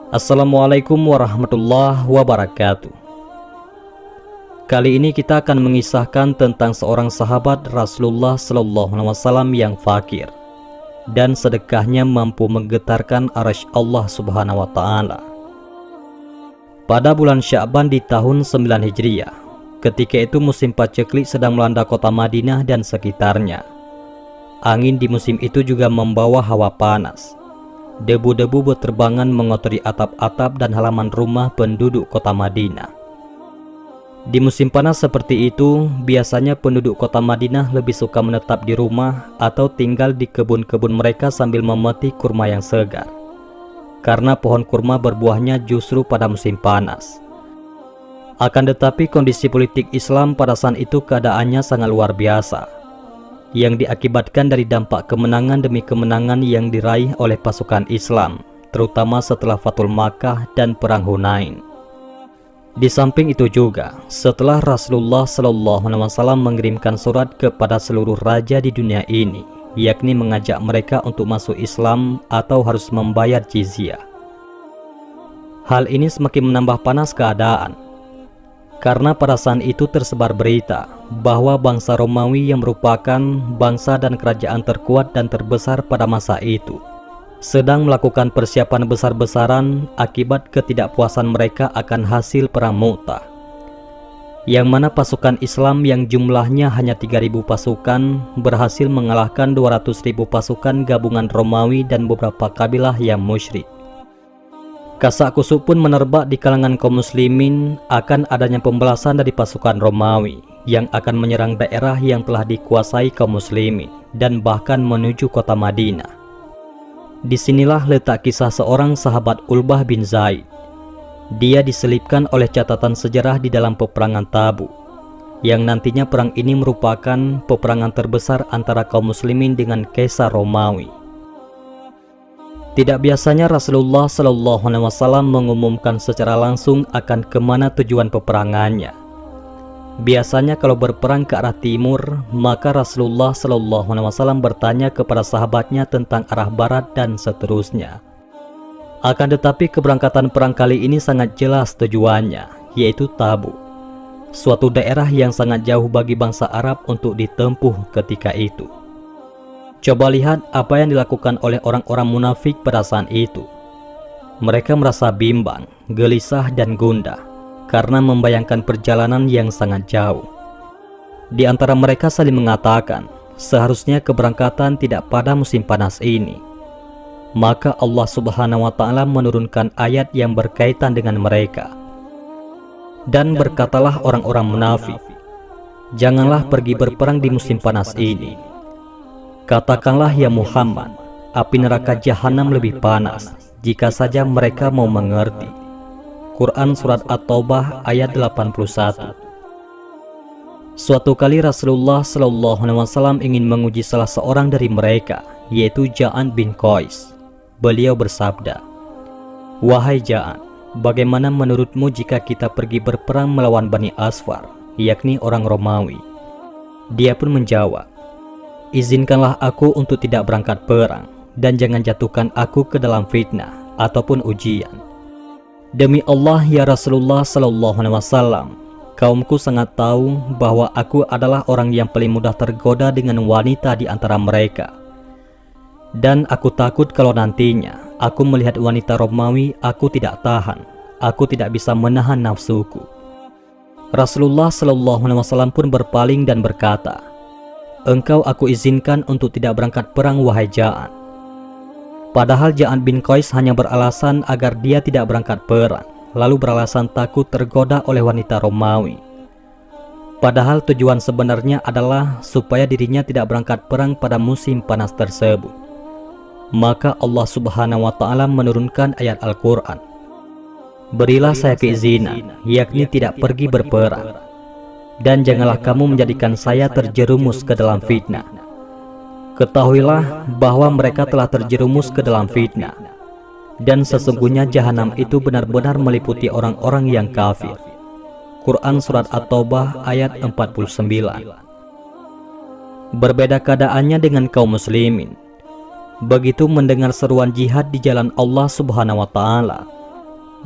Assalamualaikum warahmatullahi wabarakatuh. Kali ini kita akan mengisahkan tentang seorang sahabat Rasulullah SAW yang fakir dan sedekahnya mampu menggetarkan arsy Allah Subhanahu wa Ta'ala. Pada bulan Sya'ban di tahun 9 Hijriah, ketika itu musim paceklik sedang melanda kota Madinah dan sekitarnya. Angin di musim itu juga membawa hawa panas. Debu-debu berterbangan mengotori atap-atap dan halaman rumah penduduk kota Madinah. Di musim panas seperti itu, biasanya penduduk kota Madinah lebih suka menetap di rumah atau tinggal di kebun-kebun mereka sambil memetik kurma yang segar. Karena pohon kurma berbuahnya justru pada musim panas. Akan tetapi kondisi politik Islam pada saat itu keadaannya sangat luar biasa, yang diakibatkan dari dampak kemenangan demi kemenangan yang diraih oleh pasukan Islam, terutama setelah Fathul Makkah dan Perang Hunain. Di samping itu juga, setelah Rasulullah SAW mengirimkan surat kepada seluruh raja di dunia ini, yakni mengajak mereka untuk masuk Islam atau harus membayar jizyah. Hal ini semakin menambah panas keadaan, karena pada saat itu tersebar berita bahwa bangsa Romawi yang merupakan bangsa dan kerajaan terkuat dan terbesar pada masa itu sedang melakukan persiapan besar-besaran akibat ketidakpuasan mereka akan hasil perang Mu'tah, yang mana pasukan Islam yang jumlahnya hanya 3.000 pasukan berhasil mengalahkan 200.000 pasukan gabungan Romawi dan beberapa kabilah yang musyrik. Kasak kusuk pun menerbak di kalangan kaum muslimin akan adanya pembalasan dari pasukan Romawi yang akan menyerang daerah yang telah dikuasai kaum muslimin dan bahkan menuju kota Madinah. Disinilah letak kisah seorang sahabat Ulbah bin Zaid. Dia diselipkan oleh catatan sejarah di dalam peperangan Tabuk, yang nantinya perang ini merupakan peperangan terbesar antara kaum muslimin dengan Kaisar Romawi. Tidak biasanya Rasulullah SAW mengumumkan secara langsung akan kemana tujuan peperangannya. Biasanya kalau berperang ke arah timur, maka Rasulullah SAW bertanya kepada sahabatnya tentang arah barat dan seterusnya. Akan tetapi keberangkatan perang kali ini sangat jelas tujuannya, yaitu Tabuk, suatu daerah yang sangat jauh bagi bangsa Arab untuk ditempuh ketika itu. Coba lihat apa yang dilakukan oleh orang-orang munafik pada saat itu. Mereka merasa bimbang, gelisah dan gundah karena membayangkan perjalanan yang sangat jauh. Di antara mereka saling mengatakan, seharusnya keberangkatan tidak pada musim panas ini. Maka Allah Subhanahu wa Ta'ala menurunkan ayat yang berkaitan dengan mereka. Dan berkatalah orang-orang munafik, janganlah pergi berperang di musim panas ini. Katakanlah ya Muhammad, api neraka jahanam lebih panas jika saja mereka mau mengerti. Quran Surat At-Taubah ayat 81. Suatu kali Rasulullah SAW ingin menguji salah seorang dari mereka, yaitu Ja'an bin Qais. Beliau bersabda, "Wahai Ja'an, bagaimana menurutmu jika kita pergi berperang melawan Bani Asfar, yakni orang Romawi?" Dia pun menjawab, "Izinkanlah aku untuk tidak berangkat perang, dan jangan jatuhkan aku ke dalam fitnah ataupun ujian. Demi Allah ya Rasulullah SAW, kaumku sangat tahu bahwa aku adalah orang yang paling mudah tergoda dengan wanita di antara mereka. Dan aku takut kalau nantinya aku melihat wanita Romawi, aku tidak tahan, aku tidak bisa menahan nafsuku." Rasulullah SAW pun berpaling dan berkata, "Engkau aku izinkan untuk tidak berangkat perang wahai Ja'an." Padahal Ja'an bin Qais hanya beralasan agar dia tidak berangkat perang, lalu beralasan takut tergoda oleh wanita Romawi. Padahal tujuan sebenarnya adalah supaya dirinya tidak berangkat perang pada musim panas tersebut. Maka Allah Subhanahu wa Ta'ala menurunkan ayat Al-Quran, "Berilah saya keizinan, yakni tidak pergi berperang. Dan janganlah kamu menjadikan saya terjerumus ke dalam fitnah. Ketahuilah bahwa mereka telah terjerumus ke dalam fitnah, dan sesungguhnya jahanam itu benar-benar meliputi orang-orang yang kafir." Quran Surat At-Taubah ayat 49. Berbeda keadaannya dengan kaum muslimin. Begitu mendengar seruan jihad di jalan Allah Subhanahu wa Ta'ala,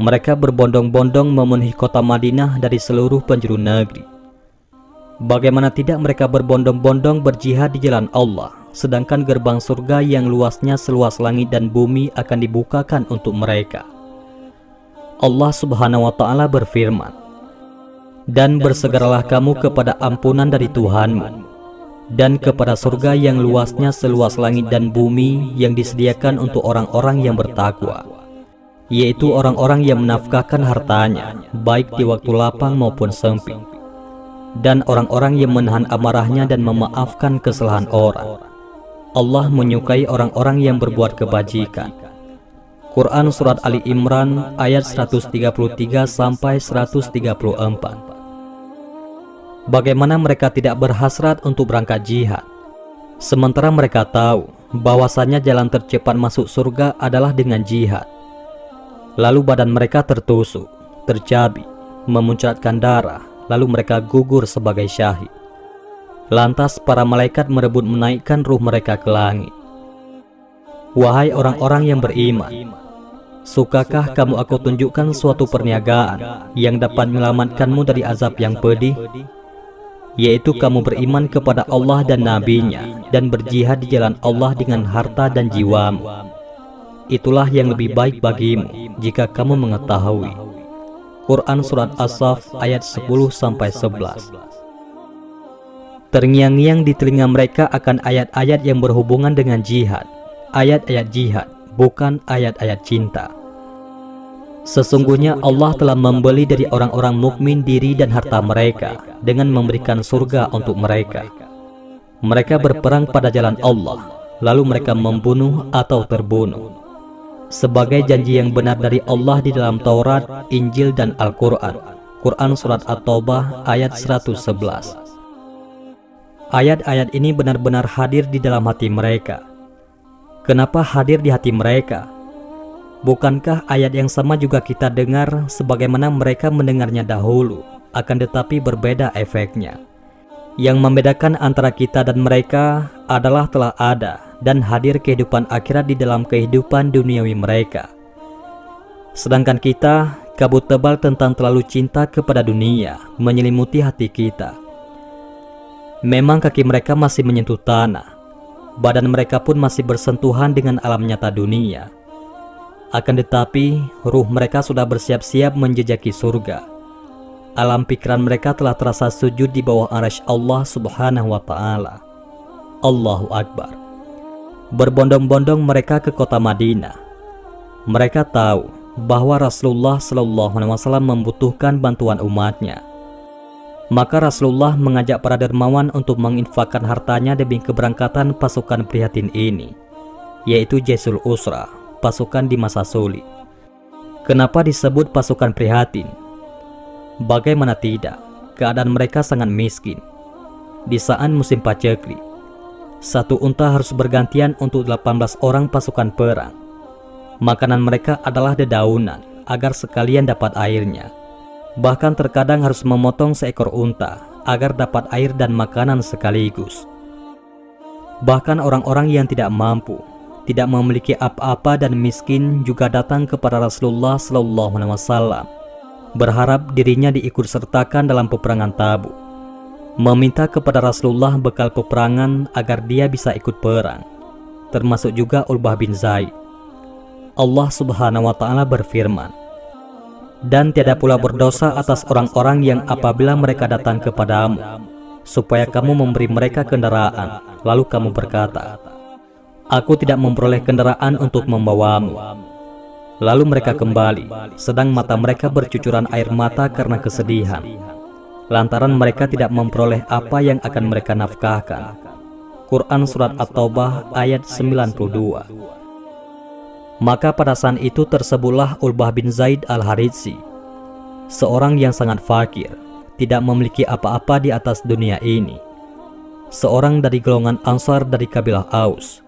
Mereka berbondong-bondong memenuhi kota Madinah dari seluruh penjuru negeri. Bagaimana tidak mereka berbondong-bondong berjihad di jalan Allah, sedangkan gerbang surga yang luasnya seluas langit dan bumi akan dibukakan untuk mereka. Allah Subhanahu wa Ta'ala berfirman, "Dan bersegeralah kamu kepada ampunan dari Tuhanmu, dan kepada surga yang luasnya seluas langit dan bumi yang disediakan untuk orang-orang yang bertakwa, yaitu orang-orang yang menafkahkan hartanya, baik di waktu lapang maupun sempit, dan orang-orang yang menahan amarahnya dan memaafkan kesalahan orang. Allah menyukai orang-orang yang berbuat kebajikan." Quran Surat Ali Imran ayat 133 sampai 134. Bagaimana mereka tidak berhasrat untuk berangkat jihad, sementara mereka tahu bahwasanya jalan tercepat masuk surga adalah dengan jihad. Lalu badan mereka tertusuk, tercabik, memuncratkan darah, lalu mereka gugur sebagai syahid. Lantas para malaikat merebut menaikkan ruh mereka ke langit. Wahai orang-orang yang beriman, sukakah kamu aku tunjukkan suatu perniagaan yang dapat menyelamatkanmu dari azab yang pedih? Yaitu kamu beriman kepada Allah dan Nabi-Nya dan berjihad di jalan Allah dengan harta dan jiwamu. Itulah yang lebih baik bagimu jika kamu mengetahui. Quran Surat As-Saff ayat 10-11. Terngiang-ngiang di telinga mereka akan ayat-ayat yang berhubungan dengan jihad. Ayat-ayat jihad, bukan ayat-ayat cinta. Sesungguhnya Allah telah membeli dari orang-orang mukmin diri dan harta mereka dengan memberikan surga untuk mereka. Mereka berperang pada jalan Allah, lalu mereka membunuh atau terbunuh. Sebagai janji yang benar dari Allah di dalam Taurat, Injil, dan Al-Quran. Quran Surat At-Taubah ayat 111. Ayat-ayat ini benar-benar hadir di dalam hati mereka. Kenapa hadir di hati mereka? Bukankah ayat yang sama juga kita dengar sebagaimana mereka mendengarnya dahulu, akan tetapi berbeda efeknya. Yang membedakan antara kita dan mereka adalah telah ada dan hadir kehidupan akhirat di dalam kehidupan duniawi mereka. Sedangkan kita, kabut tebal tentang terlalu cinta kepada dunia menyelimuti hati kita. Memang kaki mereka masih menyentuh tanah, badan mereka pun masih bersentuhan dengan alam nyata dunia. Akan tetapi, ruh mereka sudah bersiap-siap menjejaki surga. Alam pikiran mereka telah terasa sujud di bawah arsy Allah Subhanahu wa Ta'ala. Allahu Akbar. Berbondong-bondong mereka ke kota Madinah. Mereka tahu bahwa Rasulullah SAW membutuhkan bantuan umatnya. Maka Rasulullah mengajak para dermawan untuk menginfakkan hartanya demi keberangkatan pasukan prihatin ini, yaitu Jaisul Usra, pasukan di masa sulit. Kenapa disebut pasukan prihatin? Bagaimana tidak, keadaan mereka sangat miskin. Di saat musim paceklik, satu unta harus bergantian untuk 18 orang pasukan perang. Makanan mereka adalah dedaunan agar sekalian dapat airnya. Bahkan terkadang harus memotong seekor unta agar dapat air dan makanan sekaligus. Bahkan orang-orang yang tidak mampu, tidak memiliki apa-apa dan miskin juga datang kepada Rasulullah SAW, berharap dirinya diikut sertakan dalam peperangan Tabuk, meminta kepada Rasulullah bekal peperangan agar dia bisa ikut perang, termasuk juga Ulbah bin Zaid. Allah Subhanahu wa Ta'ala berfirman, "Dan tiada pula berdosa atas orang-orang yang apabila mereka datang kepadamu, supaya kamu memberi mereka kendaraan, lalu kamu berkata, Aku tidak memperoleh kendaraan untuk membawamu. Lalu mereka kembali, sedang mata mereka bercucuran air mata karena kesedihan, lantaran mereka tidak memperoleh apa yang akan mereka nafkahkan." Quran Surat At-Taubah ayat 92. Maka pada saat itu tersebutlah Ulbah bin Zaid al-Haritsi, seorang yang sangat fakir, tidak memiliki apa-apa di atas dunia ini, seorang dari golongan Ansar dari kabilah Aus.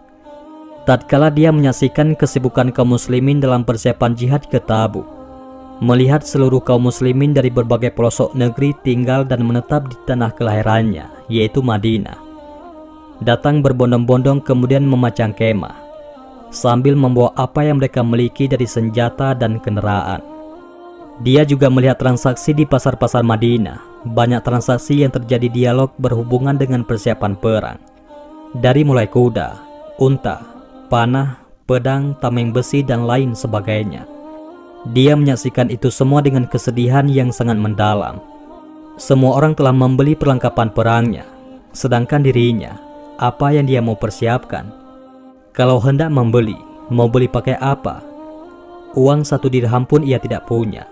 Tatkala dia menyaksikan kesibukan kaum muslimin dalam persiapan jihad ke Tabuk, melihat seluruh kaum muslimin dari berbagai pelosok negeri tinggal dan menetap di tanah kelahirannya, yaitu Madinah, datang berbondong-bondong kemudian memacang kemah, sambil membawa apa yang mereka miliki dari senjata dan kendaraan. Dia juga melihat transaksi di pasar-pasar Madinah. Banyak transaksi yang terjadi dialog berhubungan dengan persiapan perang. Dari mulai kuda, unta, panah, pedang, tameng besi, dan lain sebagainya. Dia menyaksikan itu semua dengan kesedihan yang sangat mendalam. Semua orang telah membeli perlengkapan perangnya, sedangkan dirinya, apa yang dia mau persiapkan? Kalau hendak membeli, mau beli pakai apa? Uang 1 dirham pun ia tidak punya.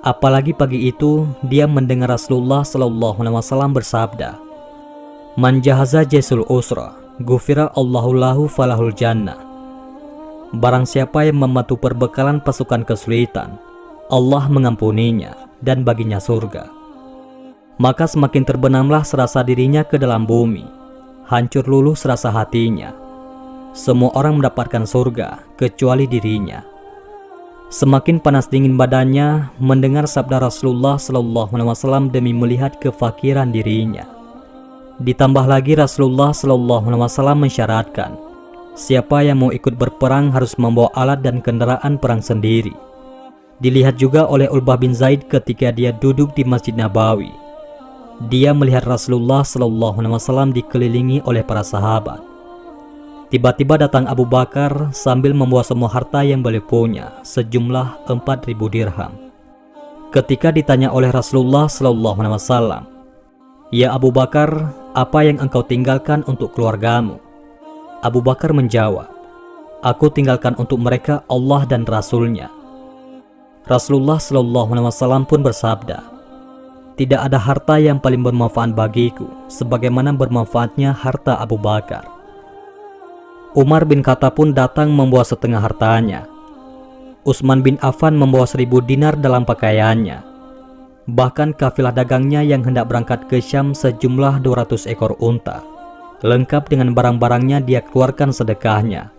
Apalagi pagi itu dia mendengar Rasulullah SAW bersabda, "Man jahaza jaisul usra, ghufira Allahu lahu falahul jannah." Barang siapa yang membantu perbekalan pasukan kesulitan, Allah mengampuninya dan baginya surga. Maka semakin terbenamlah serasa dirinya ke dalam bumi, hancur luluh serasa hatinya. Semua orang mendapatkan surga kecuali dirinya. Semakin panas dingin badannya mendengar sabda Rasulullah SAW demi melihat kefakiran dirinya. Ditambah lagi Rasulullah SAW mensyaratkan, siapa yang mau ikut berperang harus membawa alat dan kendaraan perang sendiri. Dilihat juga oleh Ulbah bin Zaid ketika dia duduk di Masjid Nabawi. Dia melihat Rasulullah SAW dikelilingi oleh para sahabat. Tiba-tiba datang Abu Bakar sambil membawa semua harta yang beliau punya, sejumlah 4.000 dirham. Ketika ditanya oleh Rasulullah SAW, "Ya Abu Bakar, apa yang engkau tinggalkan untuk keluargamu?" Abu Bakar menjawab, "Aku tinggalkan untuk mereka Allah dan Rasul-Nya." Rasulullah SAW pun bersabda, "Tidak ada harta yang paling bermanfaat bagiku sebagaimana bermanfaatnya harta Abu Bakar." Umar bin Khattab pun datang membawa setengah hartanya. Utsman bin Affan membawa 1.000 dinar dalam pakaiannya. Bahkan kafilah dagangnya yang hendak berangkat ke Syam sejumlah 200 ekor unta. Lengkap dengan barang-barangnya dia keluarkan sedekahnya.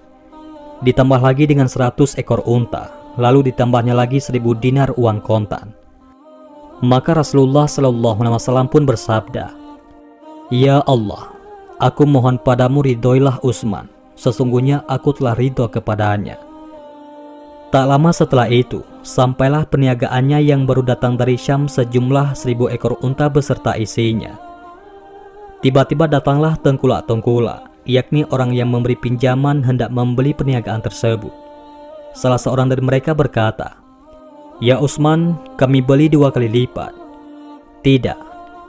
Ditambah lagi dengan 100 ekor unta, lalu ditambahnya lagi 1.000 dinar uang kontan. Maka Rasulullah SAW pun bersabda, "Ya Allah, aku mohon padamu ridhoilah Utsman. Sesungguhnya aku telah ridho kepadanya." Tak lama setelah itu, sampailah perniagaannya yang baru datang dari Syam sejumlah 1.000 ekor unta beserta isinya. Tiba-tiba datanglah tengkulak-tengkulak, yakni orang yang memberi pinjaman hendak membeli perniagaan tersebut. Salah seorang dari mereka berkata, "Ya Utsman, kami beli 2 kali lipat." "Tidak,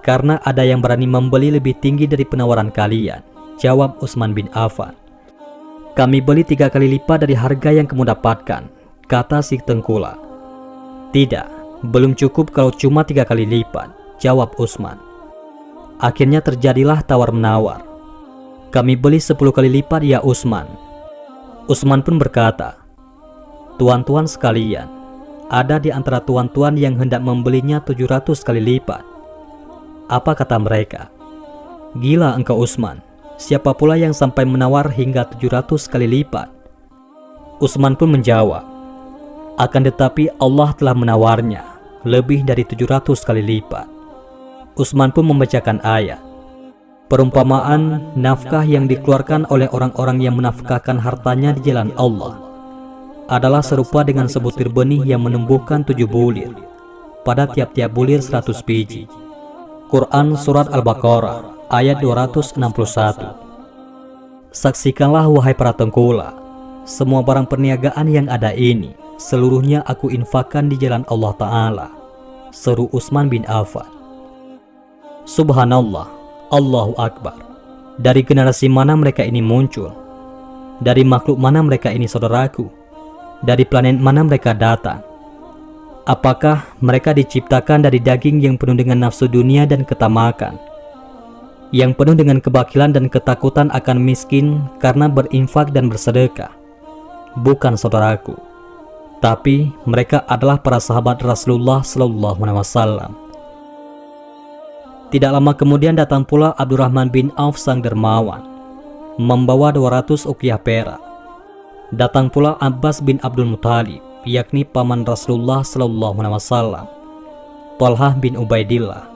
karena ada yang berani membeli lebih tinggi dari penawaran kalian," jawab Utsman bin Affan. "Kami beli 3 kali lipat dari harga yang kamu dapatkan," kata si tengkulak. "Tidak, belum cukup kalau cuma 3 kali lipat," jawab Utsman. Akhirnya terjadilah tawar-menawar. "Kami beli 10 kali lipat ya Utsman." Utsman pun berkata, "Tuan-tuan sekalian, ada di antara tuan-tuan yang hendak membelinya 700 kali lipat." Apa kata mereka? "Gila engkau Utsman, siapa pula yang sampai menawar hingga 700 kali lipat?" Utsman pun menjawab, "Akan tetapi Allah telah menawarnya lebih dari 700 kali lipat." Utsman pun membacakan ayat, "Perumpamaan nafkah yang dikeluarkan oleh orang-orang yang menafkahkan hartanya di jalan Allah adalah serupa dengan sebutir benih yang menumbuhkan 7 bulir, pada tiap-tiap bulir 100 biji." Quran Surat Al-Baqarah ayat 261. Saksikanlah wahai para tengkulak, semua barang perniagaan yang ada ini seluruhnya aku infakkan di jalan Allah Ta'ala, seru Utsman bin Affan. Subhanallah, Allahu Akbar. Dari generasi mana mereka ini muncul? Dari makhluk mana mereka ini saudaraku? Dari planet mana mereka datang? Apakah mereka diciptakan dari daging yang penuh dengan nafsu dunia dan ketamakan, yang penuh dengan kebakilan dan ketakutan akan miskin karena berinfak dan bersedekah? Bukan saudaraku, tapi mereka adalah para sahabat Rasulullah SAW. Tidak lama kemudian datang pula Abdurrahman bin Auf sang dermawan, membawa 200 uqiyah perak. Datang pula Abbas bin Abdul Muthalib, yakni paman Rasulullah SAW, Talhah bin Ubaidillah,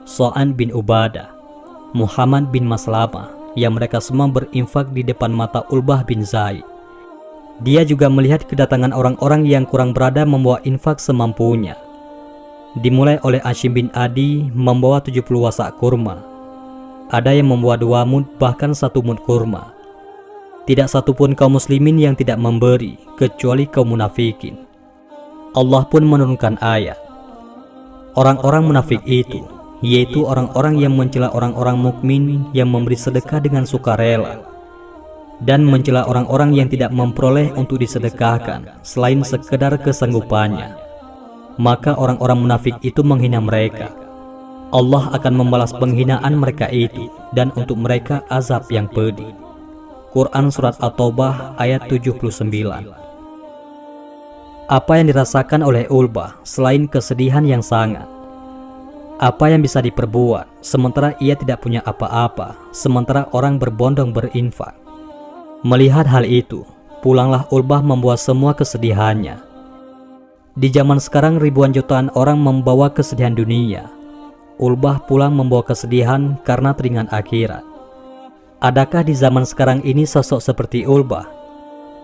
Sa'an bin Ubadah, Muhammad bin Maslamah, yang mereka semua berinfak di depan mata Ulbah bin Zaid. Dia juga melihat kedatangan orang-orang yang kurang berada membawa infak semampunya. Dimulai oleh Hashim bin Adi membawa 70 wasak kurma. Ada yang membawa 2 mud bahkan 1 mud kurma. Tidak satupun kaum muslimin yang tidak memberi kecuali kaum munafikin. Allah pun menurunkan ayat. Orang-orang munafik itu, yaitu orang-orang yang mencela orang-orang mukmin yang memberi sedekah dengan sukarela, dan mencela orang-orang yang tidak memperoleh untuk disedekahkan selain sekedar kesanggupannya. Maka orang-orang munafik itu menghina mereka. Allah akan membalas penghinaan mereka itu, dan untuk mereka azab yang pedih. Quran Surat At-Taubah ayat 79. Apa yang dirasakan oleh Ulbah selain kesedihan yang sangat? Apa yang bisa diperbuat sementara ia tidak punya apa-apa, sementara orang berbondong berinfak? Melihat hal itu, pulanglah Ulbah membawa semua kesedihannya. Di zaman sekarang ribuan jutaan orang membawa kesedihan dunia. Ulbah pulang membawa kesedihan karena teringat akhirat. Adakah di zaman sekarang ini sosok seperti Ulbah?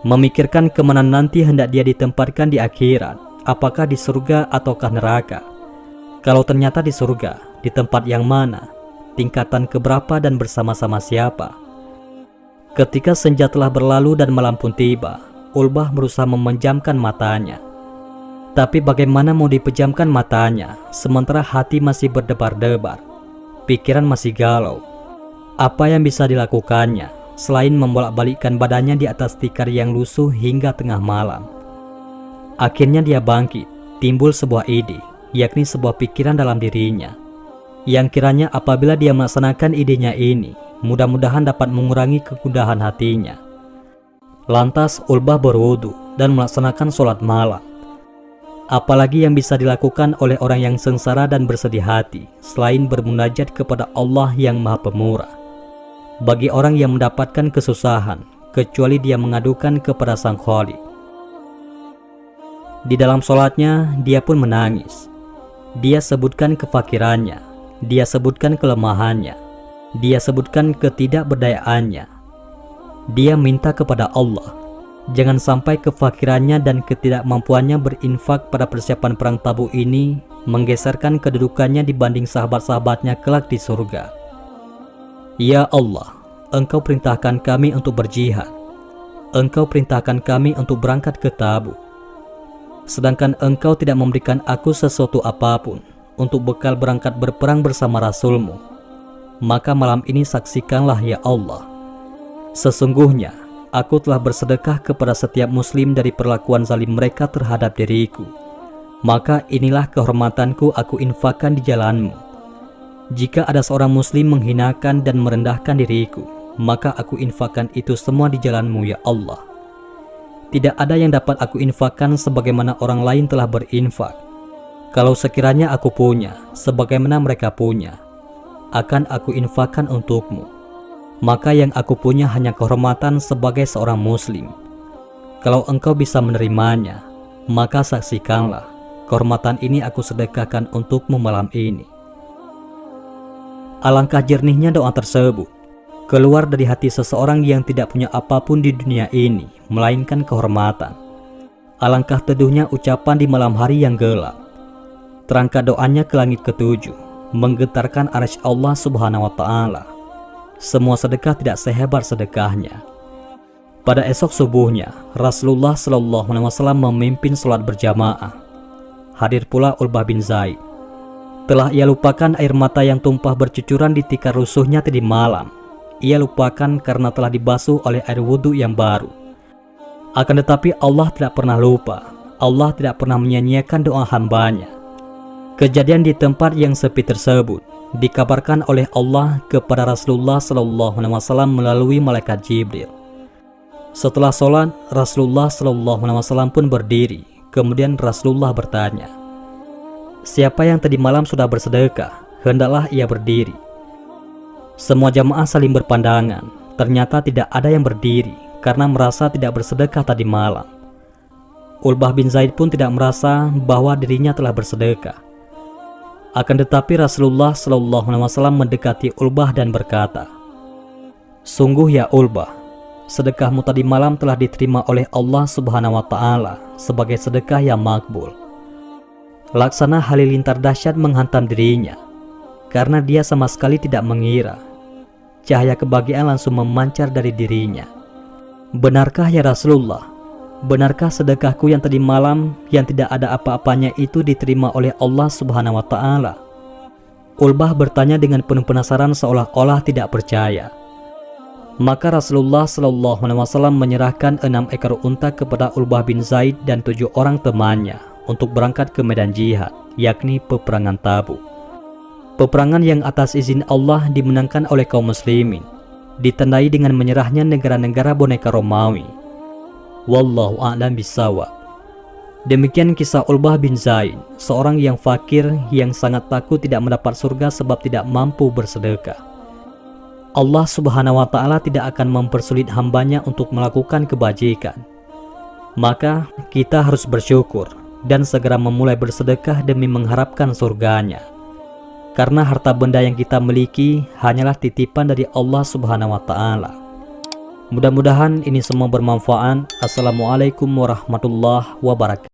Memikirkan kemana nanti hendak dia ditempatkan di akhirat, apakah di surga ataukah neraka? Kalau ternyata di surga, di tempat yang mana? Tingkatan keberapa dan bersama-sama siapa? Ketika senja telah berlalu dan malam pun tiba, Ulbah berusaha memejamkan matanya. Tapi bagaimana mau dipejamkan matanya, sementara hati masih berdebar-debar, pikiran masih galau. Apa yang bisa dilakukannya, selain membolak-balikkan badannya di atas tikar yang lusuh hingga tengah malam? Akhirnya dia bangkit, timbul sebuah ide, yakni sebuah pikiran dalam dirinya, yang kiranya apabila dia melaksanakan idenya ini, mudah-mudahan dapat mengurangi kegundahan hatinya. Lantas Ulbah berwudu dan melaksanakan sholat malam. Apalagi yang bisa dilakukan oleh orang yang sengsara dan bersedih hati, selain bermunajat kepada Allah yang Maha Pemurah? Bagi orang yang mendapatkan kesusahan, kecuali dia mengadukan kepada Sang Khalik. Di dalam sholatnya, dia pun menangis. Dia sebutkan kefakirannya, dia sebutkan kelemahannya, dia sebutkan ketidakberdayaannya. Dia minta kepada Allah, jangan sampai kefakirannya dan ketidakmampuannya berinfak pada persiapan perang Tabuk ini menggeserkan kedudukannya dibanding sahabat-sahabatnya kelak di surga. Ya Allah, Engkau perintahkan kami untuk berjihad. Engkau perintahkan kami untuk berangkat ke Tabuk. Sedangkan Engkau tidak memberikan aku sesuatu apapun untuk bekal berangkat berperang bersama Rasul-Mu. Maka malam ini saksikanlah ya Allah. Sesungguhnya aku telah bersedekah kepada setiap muslim dari perlakuan zalim mereka terhadap diriku. Maka inilah kehormatanku aku infakkan di jalan-Mu. Jika ada seorang muslim menghinakan dan merendahkan diriku, maka aku infakkan itu semua di jalan-Mu ya Allah. Tidak ada yang dapat aku infakkan sebagaimana orang lain telah berinfak. Kalau sekiranya aku punya, sebagaimana mereka punya, akan aku infakkan untuk-Mu. Maka yang aku punya hanya kehormatan sebagai seorang muslim. Kalau Engkau bisa menerimanya, maka saksikanlah, kehormatan ini aku sedekahkan untuk-Mu malam ini. Alangkah jernihnya doa tersebut, keluar dari hati seseorang yang tidak punya apapun di dunia ini, melainkan kehormatan. Alangkah teduhnya ucapan di malam hari yang gelap. Terangkat doanya ke langit ketujuh, menggetarkan arsy Allah Subhanahu wa Ta'ala. Semua sedekah tidak sehebat sedekahnya. Pada esok subuhnya, Rasulullah SAW memimpin sholat berjamaah. Hadir pula Ulbah bin Zaid. Telah ia lupakan air mata yang tumpah bercucuran di tikar rusuhnya tadi malam. Ia lupakan karena telah dibasuh oleh air wudhu yang baru. Akan tetapi Allah tidak pernah lupa. Allah tidak pernah menyia-nyiakan doa hambanya. Kejadian di tempat yang sepi tersebut dikabarkan oleh Allah kepada Rasulullah SAW melalui malaikat Jibril. Setelah sholat, Rasulullah SAW pun berdiri. Kemudian Rasulullah bertanya, siapa yang tadi malam sudah bersedekah, hendaklah ia berdiri. Semua jamaah saling berpandangan. Ternyata tidak ada yang berdiri karena merasa tidak bersedekah tadi malam. Ulbah bin Zaid pun tidak merasa bahwa dirinya telah bersedekah. Akan tetapi Rasulullah SAW mendekati Ulbah dan berkata, sungguh ya Ulbah, sedekahmu tadi malam telah diterima oleh Allah Subhanahu wa Ta'ala sebagai sedekah yang makbul. Laksana halilintar dahsyat menghantam dirinya, karena dia sama sekali tidak mengira. Cahaya kebahagiaan langsung memancar dari dirinya. Benarkah ya Rasulullah? Benarkah sedekahku yang tadi malam yang tidak ada apa-apanya itu diterima oleh Allah Subhanahu wa Ta'ala? Ulbah bertanya dengan penuh penasaran seolah-olah tidak percaya. Maka Rasulullah SAW menyerahkan 6 ekor unta kepada Ulbah bin Zaid dan 7 orang temannya untuk berangkat ke medan jihad, yakni peperangan Tabuk. Peperangan yang atas izin Allah dimenangkan oleh kaum muslimin, ditandai dengan menyerahnya negara-negara boneka Romawi. Wallahu a'lam bishawab. Demikian kisah Ulbah bin Zaid, seorang yang fakir yang sangat takut tidak mendapat surga sebab tidak mampu bersedekah. Allah Subhanahu wa Ta'ala tidak akan mempersulit hambanya untuk melakukan kebajikan. Maka kita harus bersyukur dan segera memulai bersedekah demi mengharapkan surganya. Karena harta benda yang kita miliki hanyalah titipan dari Allah Subhanahu wa Ta'ala. Mudah-mudahan ini semua bermanfaat. Assalamualaikum warahmatullahi wabarakatuh.